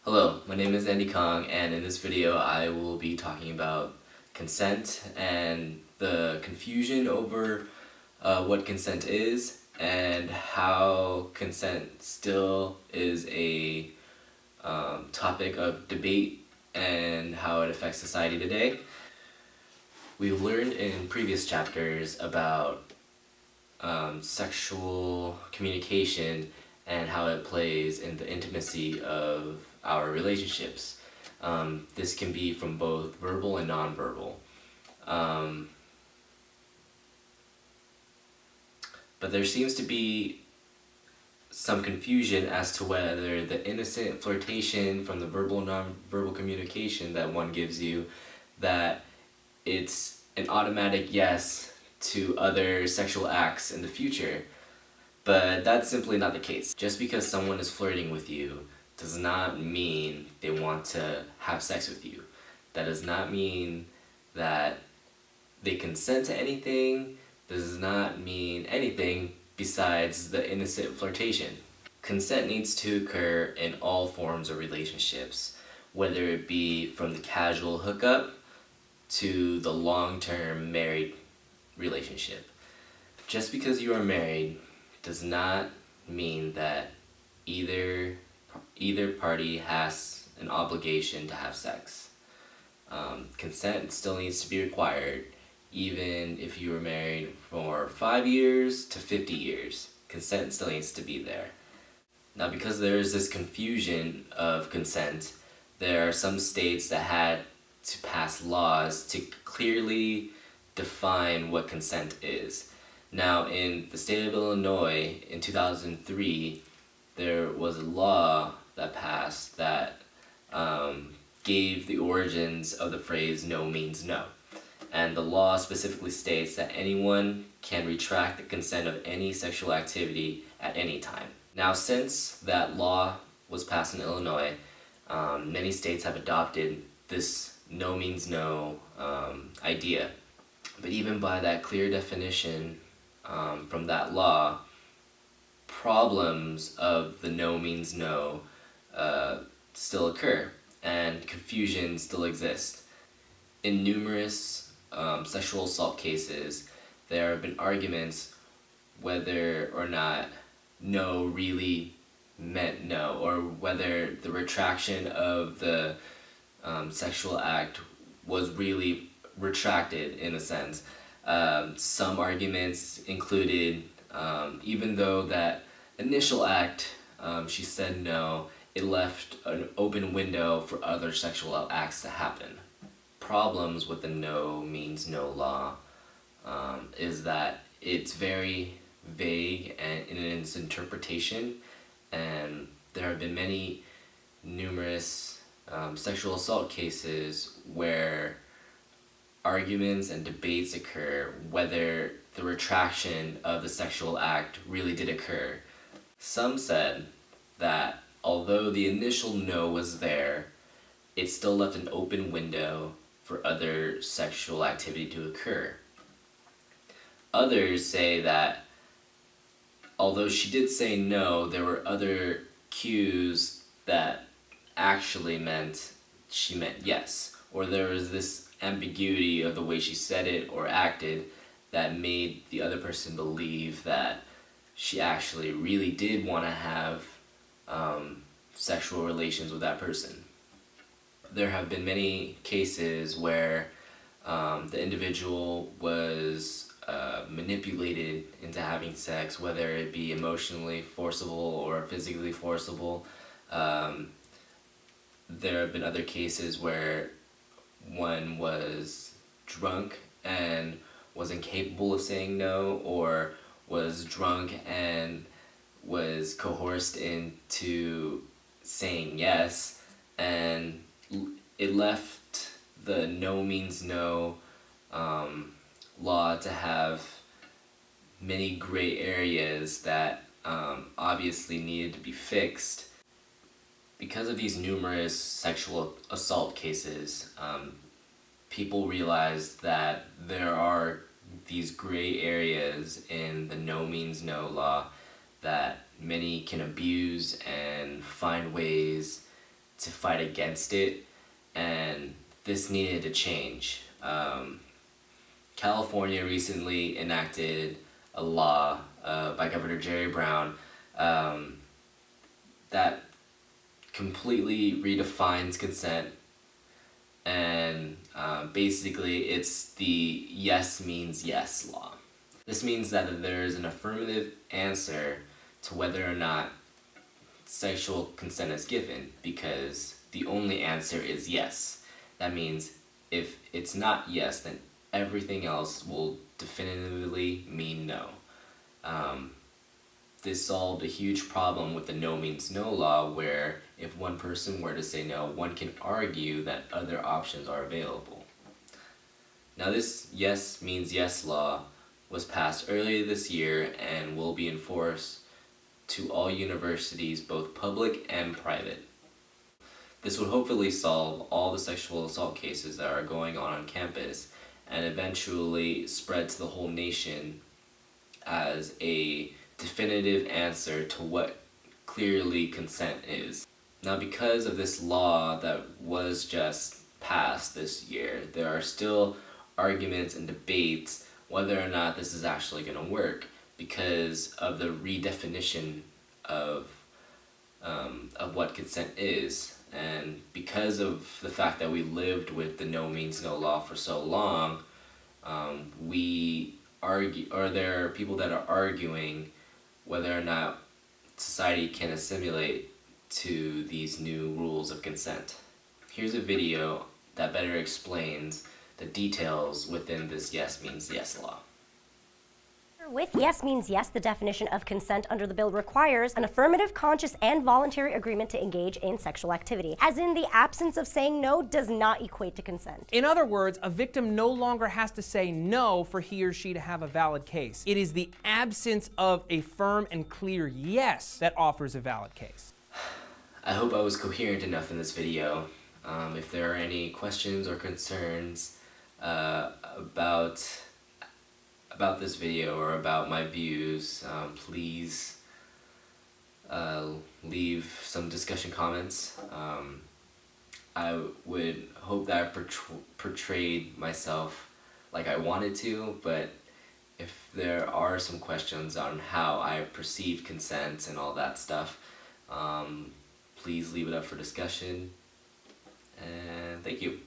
Hello, my name is Andy Khong, and in this video I will be talking about consent and the confusion over what consent is and how consent still is a topic of debate and how it affects society today. We've learned in previous chapters about sexual communication and how it plays in the intimacy of our relationships. This can be from both verbal and nonverbal. But there seems to be some confusion as to whether the innocent flirtation from the verbal and nonverbal communication that one gives you, that it's an automatic yes to other sexual acts in the future. But that's simply not the case. Just because someone is flirting with you does not mean they want to have sex with you. That does not mean that they consent to anything. Does not mean anything besides the innocent flirtation. Consent needs to occur in all forms of relationships, whether it be from the casual hookup to the long-term married relationship. Just because you are married does not mean that either party has an obligation to have sex. Consent still needs to be required, even if you were married for 5 years to 50 years. Consent still needs to be there. Now, because there is this confusion of consent, there are some states that had to pass laws to clearly define what consent is. Now, in the state of Illinois, in 2003, there was a law that passed that gave the origins of the phrase "no means no." And the law specifically states that anyone can retract the consent of any sexual activity at any time. Now, since that law was passed in Illinois, many states have adopted this "no means no" idea. But even by that clear definition from that law, problems of the "no means no" still occur, and confusion still exists. In numerous sexual assault cases, there have been arguments whether or not no really meant no, or whether the retraction of the sexual act was really retracted in a sense. Some arguments included, even though that initial act, she said no, it left an open window for other sexual acts to happen. Problems with the "no means no" law is that it's very vague and in its interpretation, and there have been numerous sexual assault cases where arguments and debates occur whether the retraction of the sexual act really did occur. Some said that although the initial no was there, it still left an open window for other sexual activity to occur. Others say that although she did say no, there were other cues that actually meant she meant yes, or there was this ambiguity of the way she said it or acted that made the other person believe that she actually really did want to have sexual relations with that person. There have been many cases where the individual was manipulated into having sex, whether it be emotionally forcible or physically forcible. There have been other cases where one was drunk and was incapable of saying no, or was drunk and was coerced into saying yes, and it left the "no means no" law to have many gray areas that obviously needed to be fixed. Because of these numerous sexual assault cases, people realized that there are these gray areas in the "no means no" law that many can abuse and find ways to fight against it, and this needed to change. California recently enacted a law by Governor Jerry Brown that completely redefines consent, and basically it's the yes means yes law. This means that there is an affirmative answer to whether or not sexual consent is given, because the only answer is yes. That means if it's not yes, then everything else will definitively mean no. This solved a huge problem with the no means no law, where if one person were to say no, one can argue that other options are available. Now, this yes means yes law was passed earlier this year and will be enforced to all universities, both public and private. This would hopefully solve all the sexual assault cases that are going on campus and eventually spread to the whole nation as a definitive answer to what clearly consent is. Now, because of this law that was just passed this year, there are still arguments and debates whether or not this is actually going to work, because of the redefinition of what consent is, and because of the fact that we lived with the no means no law for so long. There are people that are arguing whether or not society can assimilate to these new rules of consent. Here's a video that better explains the details within this yes means yes law. With yes means yes, the definition of consent under the bill requires an affirmative, conscious, and voluntary agreement to engage in sexual activity. As in, the absence of saying no does not equate to consent. In other words, a victim no longer has to say no for he or she to have a valid case. It is the absence of a firm and clear yes that offers a valid case. I hope I was coherent enough in this video. If there are any questions or concerns about this video or about my views, please leave some discussion comments. I would hope that I portrayed myself like I wanted to, but if there are some questions on how I perceive consent and all that stuff, please leave it up for discussion, and thank you.